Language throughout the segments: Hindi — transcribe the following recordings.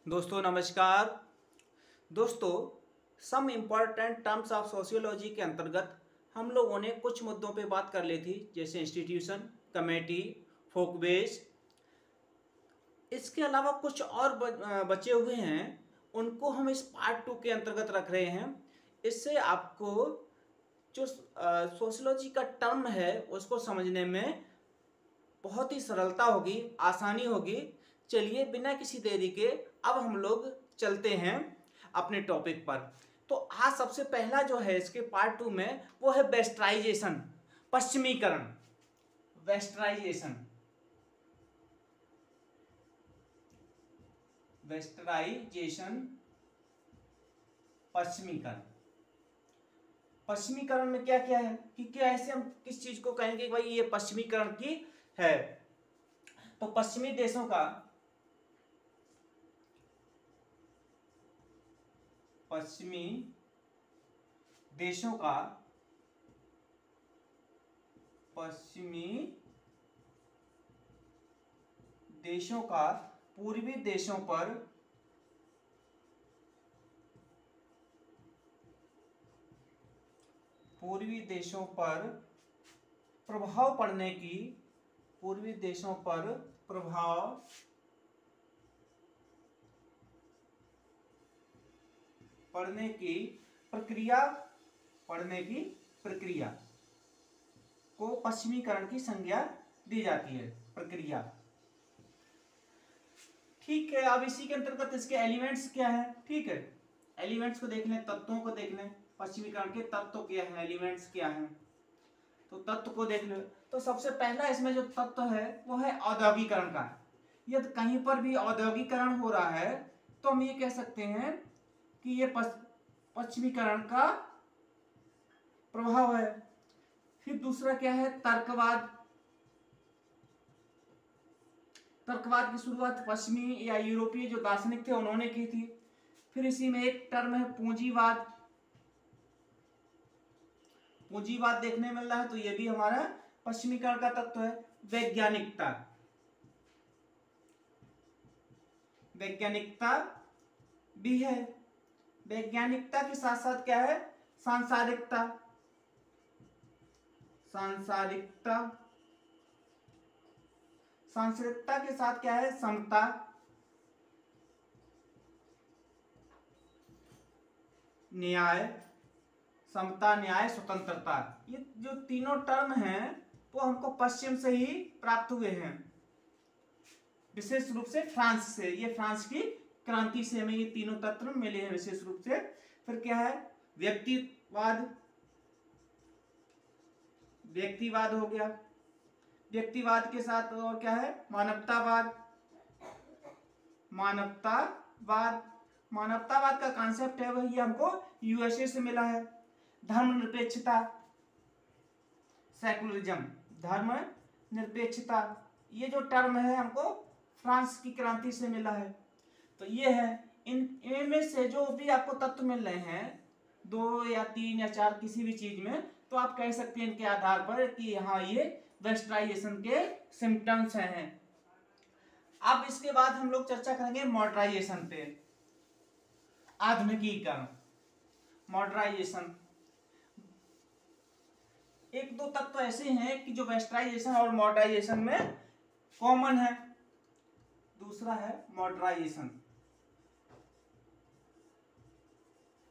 दोस्तों नमस्कार। दोस्तों, some important terms of sociology के अंतर्गत हम लोगों ने कुछ मुद्दों पे बात कर ली थी, जैसे इंस्टीट्यूशन, कमेटी, फोकबेस। इसके अलावा कुछ और बचे हुए हैं, उनको हम इस पार्ट 2 के अंतर्गत रख रहे हैं। इससे आपको जो सोशियोलॉजी का टर्म है उसको समझने में बहुत ही सरलता होगी, आसानी होगी। चलिए बिना किसी देरी के अब हम लोग चलते हैं अपने टॉपिक पर। तो आज सबसे पहला जो है इसके पार्ट 2 में वो है वेस्टराइजेशन, पश्चिमीकरण। वेस्टराइजेशन, वेस्टराइजेशन, पश्चिमीकरण। पश्चिमीकरण में क्या क्या है कि क्या ऐसे हम किस चीज को कहेंगे कि भाई ये पश्चिमीकरण की है। तो पश्चिमी देशों का, पश्चिमी देशों का, पश्चिमी देशों का पूर्वी देशों पर प्रभाव पड़ने की, पूर्वी देशों पर प्रभाव पड़ने की प्रक्रिया को पश्चिमीकरण की संज्ञा दी जाती है, प्रक्रिया। ठीक है, अब इसी के अंतर्गत इसके एलिमेंट्स क्या है। ठीक है, एलिमेंट्स को देख लें, तत्वों को देख लें। पश्चिमीकरण के तत्व क्या है, एलिमेंट्स क्या है, तो तत्व को देख लो। तो सबसे पहला इसमें जो तत्व है वो है औद्योगिकरण का। यदि कहीं पर भी औद्योगिकरण हो रहा है तो हम ये कह सकते हैं कि ये पश्चिमीकरण का प्रभाव है। फिर दूसरा क्या है, तर्कवाद। तर्कवाद की शुरुआत पश्चिमी या यूरोपीय जो दार्शनिक थे उन्होंने की थी। फिर इसी में एक टर्म है पूंजीवाद। पूंजीवाद देखने मिल रहा है, तो ये भी हमारा पश्चिमीकरण का तत्व है। वैज्ञानिकता, वैज्ञानिकता भी है। वैज्ञानिकता के साथ साथ क्या है, सांसारिकता। सांसारिकता, सांसारिकता के साथ क्या है, समता। न्याय, समता, न्याय, स्वतंत्रता। ये जो तीनों टर्म हैं वो हमको पश्चिम से ही प्राप्त हुए हैं, विशेष रूप से फ्रांस से। ये फ्रांस की क्रांति से हमें ये तीनों तत्व मिले हैं विशेष रूप से। फिर क्या है, व्यक्तिवाद। व्यक्तिवाद हो गया। व्यक्तिवाद के साथ और क्या है, मानवतावाद। मानवतावाद, मानवतावाद का कॉन्सेप्ट है वही हमको यूएसए से मिला है। धर्मनिरपेक्षता, सेकुलरिज्म, धर्म निरपेक्षता, ये जो टर्म है हमको फ्रांस की क्रांति से मिला है। तो ये है, इनमें से जो भी आपको तत्व मिल रहे हैं, 2 या 3 या 4 किसी भी चीज में, तो आप कह सकते हैं इनके आधार पर कि हाँ ये वेस्टराइजेशन के सिम्टम्स हैं। अब इसके बाद हम लोग चर्चा करेंगे मॉडर्नाइजेशन पे, आधुनिकीकरण। मॉडर्नाइजेशन, एक दो तत्व ऐसे हैं कि जो वेस्टराइजेशन और मॉडर्नाइजेशन में कॉमन है। दूसरा है मॉडर्नाइजेशन,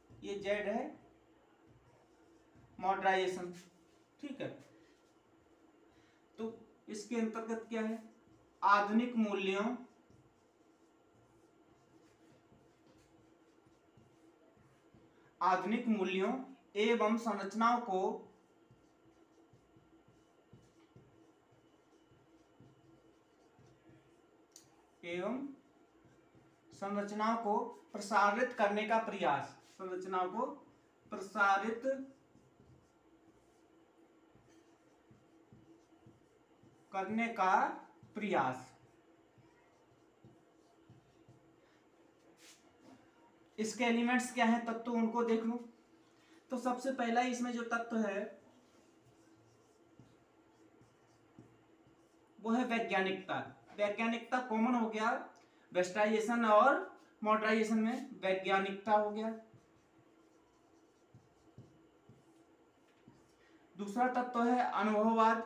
ये जेड है, मॉडर्नाइजेशन। ठीक है, तो इसके अंतर्गत क्या है, आधुनिक मूल्यों, आधुनिक मूल्यों एवं संरचनाओं को प्रसारित करने का प्रयास। संरचनाओं को प्रसारित करने का प्रयास। इसके एलिमेंट्स क्या हैं, तत्व उनको देख लो। तो सबसे पहला इसमें जो तत्व है वो है वैज्ञानिकता। वैज्ञानिकता कॉमन हो गया वेस्टराइजेशन और मॉडर्नाइजेशन में वैज्ञानिकता हो गया। दूसरा तत्व है अनुभववाद।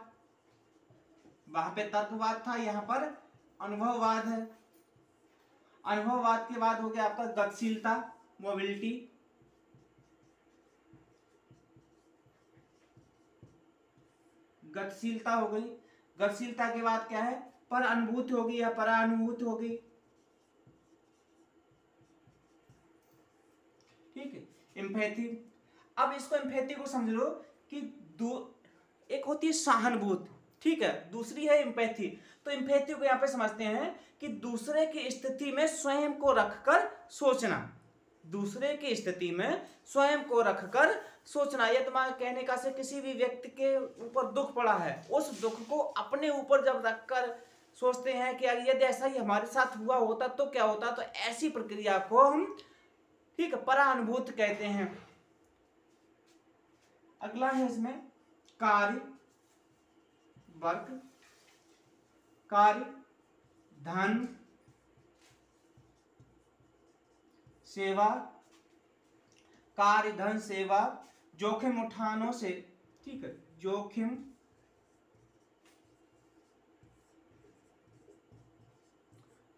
वहां पे तत्ववाद था, यहाँ पर अनुभववाद है। अनुभववाद के बाद हो गया आपका गतिशीलता, मोबिलिटी। गतिशीलता हो गई। गतिशीलता के बाद क्या है, पर अनुभूति होगी या परानुभूति होगी। ठीक है, एम्पैथी। अब इसको एम्पैथी को समझ लो कि एक होती है सहानुभूति, ठीक है, दूसरी है एम्पैथी। तो एम्पैथी को यहाँ पे समझते हैं कि दूसरे की स्थिति में स्वयं को रखकर सोचना। दूसरे की स्थिति में स्वयं को रखकर सोचना। यह तुम्हारे कहने का से किसी भी व्यक्ति के ऊपर दुख पड़ा है, उस दुख को अपने ऊपर जब रखकर सोचते हैं कि यदि ऐसा ही हमारे साथ हुआ होता तो क्या होता, तो ऐसी प्रक्रिया को हम, ठीक है, परानुभूति कहते हैं। अगला है इसमें कार्य, वर्क, कार्य, धन, सेवा, कार्य, धन, सेवा, जोखिम उठाने से, ठीक है,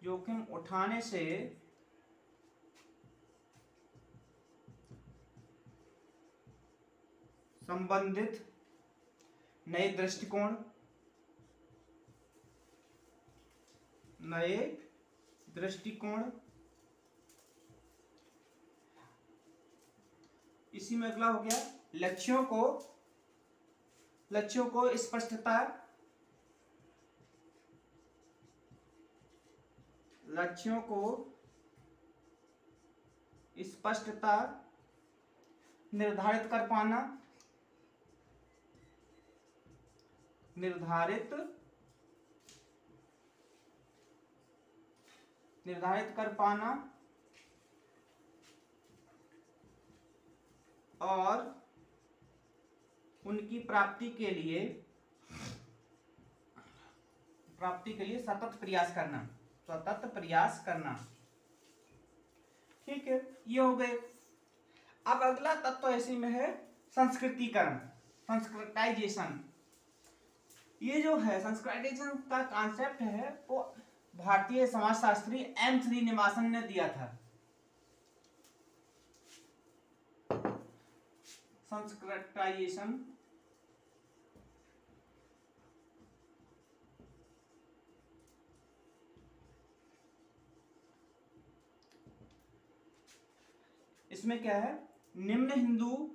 जोखिम उठाने से संबंधित नए दृष्टिकोण, इसी में अगला हो गया लक्ष्यों को स्पष्टता, निर्धारित कर पाना और उनकी प्राप्ति के लिए सतत प्रयास करना। ठीक है, ये हो गए। अब अगला तत्व ऐसे में है संस्कृतिकरण, संस्कृताइजेशन। ये जो है संस्कृताइजेशन का कॉन्सेप्ट है वो भारतीय समाजशास्त्री एम श्रीनिवासन ने दिया था। संस्कृताइजेशन इसमें क्या है, निम्न हिंदू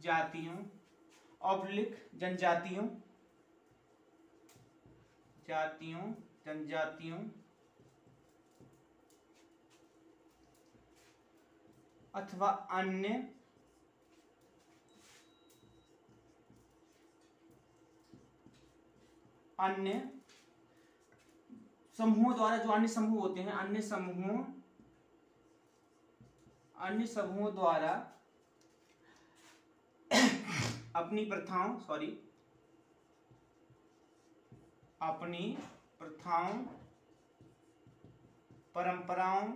जातियों जनजातियों अथवा अन्य समूहों द्वारा, जो अन्य समूह होते हैं, अन्य समूहों द्वारा अपनी प्रथाओं, परंपराओं,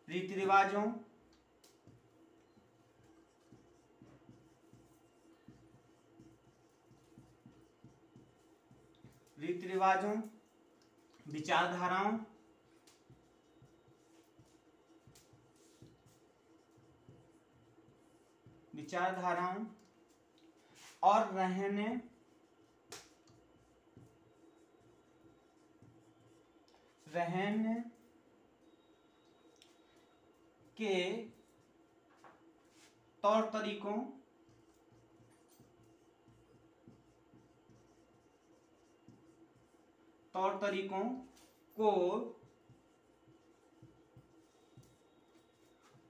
रीति रिवाजों, विचारधाराओं, और रहने के तौर तरीकों को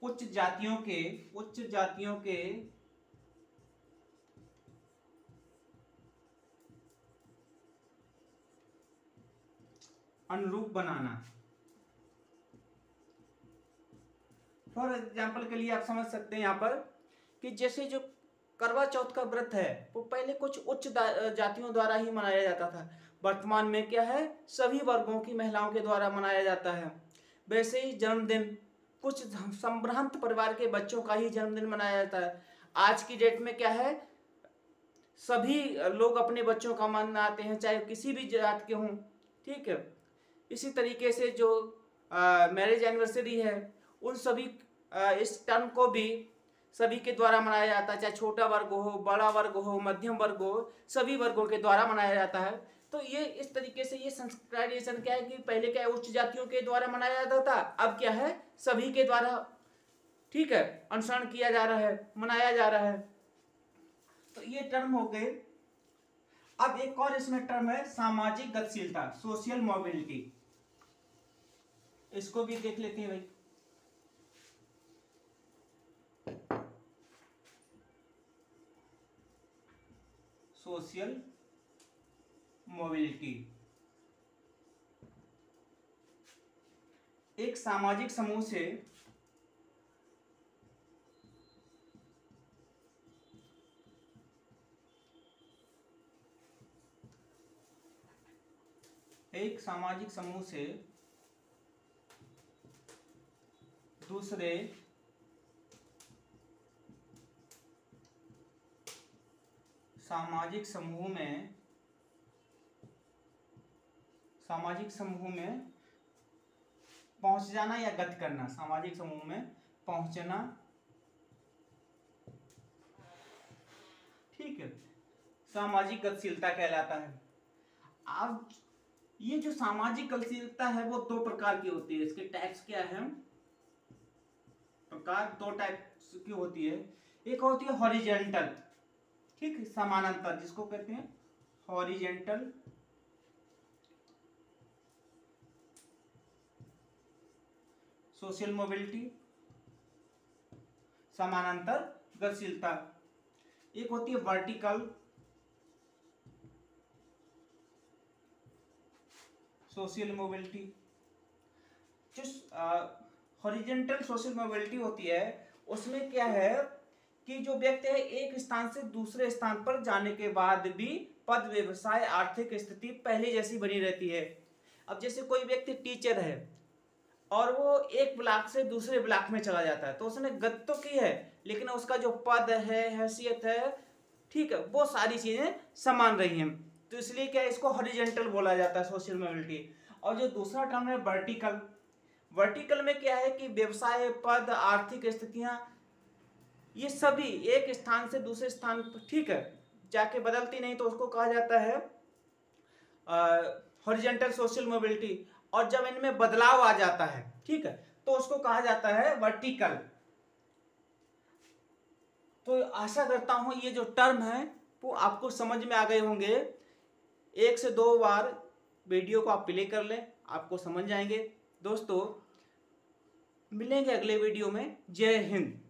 उच्च जातियों के अनुरूप बनाना। फॉर एग्जाम्पल के लिए आप समझ सकते हैं यहाँ पर कि जैसे जो करवा चौथ का व्रत है वो पहले कुछ उच्च जातियों द्वारा ही मनाया जाता था, वर्तमान में क्या है सभी वर्गों की महिलाओं के द्वारा मनाया जाता है। वैसे ही जन्मदिन कुछ संभ्रांत परिवार के बच्चों का ही जन्मदिन मनाया जाता है। आज की डेट में क्या है सभी लोग अपने बच्चों का मनाते हैं, चाहे किसी भी जात के हों, ठीक है। इसी तरीके से जो मैरिज एनिवर्सरी है उन सभी इस टर्म को भी सभी के द्वारा मनाया जाता है, चाहे छोटा वर्ग हो, बड़ा वर्ग हो, मध्यम वर्ग हो, सभी वर्गों के द्वारा मनाया जाता है। तो ये इस तरीके से ये संस्कृतिकरण क्या है कि पहले क्या है उच्च जातियों के द्वारा मनाया जाता था, अब क्या है सभी के द्वारा, ठीक है, अनुसरण किया जा रहा है, मनाया जा रहा है। तो ये टर्म हो गए। अब एक और इसमें टर्म है सामाजिक गतिशीलता, सोशल मोबिलिटी। इसको भी देख लेते हैं भाई। सोशल मोबिलिटी एक सामाजिक समूह से दूसरे सामाजिक समूह में पहुंच जाना या गति करना, सामाजिक समूह में पहुंचना, ठीक है, सामाजिक गतिशीलता कहलाता है। अब ये जो सामाजिक गतिशीलता है वो दो प्रकार की होती है। इसके टाइप्स क्या है, प्रकार दो टाइप्स की होती है। एक होती है हॉरिजॉन्टल, ठीक है, समानांतर, जिसको कहते हैं हॉरिजॉन्टल सोशल मोबिलिटी, समानांतर गतिशीलता। एक होती है वर्टिकल सोशल मोबिलिटी। जो हॉरिजॉन्टल सोशल मोबिलिटी होती है उसमें क्या है कि जो व्यक्ति है एक स्थान से दूसरे स्थान पर जाने के बाद भी पद, व्यवसाय, आर्थिक स्थिति पहले जैसी बनी रहती है। अब जैसे कोई व्यक्ति टीचर है और वो एक ब्लॉक से दूसरे ब्लॉक में चला जाता है तो उसने गति तो की है लेकिन उसका जो पद है, हैसियत है, ठीक है, वो सारी चीजें समान रही हैं। तो इसलिए क्या इसको हॉरिजॉन्टल बोला जाता है सोशल मोबिलिटी। और जो दूसरा टर्म है वर्टिकल, वर्टिकल में क्या है कि व्यवसाय, पद, आर्थिक स्थितियां ये सभी एक स्थान से दूसरे स्थान पर, ठीक है, जाके बदलती नहीं, तो उसको कहा जाता है हॉरिजॉन्टल सोशल मोबिलिटी। और जब इनमें बदलाव आ जाता है, ठीक है, तो उसको कहा जाता है वर्टिकल। तो आशा करता हूं ये जो टर्म है वो आपको समझ में आ गए होंगे। 1 से 2 बार वीडियो को आप प्ले कर लें, आपको समझ जाएंगे। दोस्तों मिलेंगे अगले वीडियो में। जय हिंद।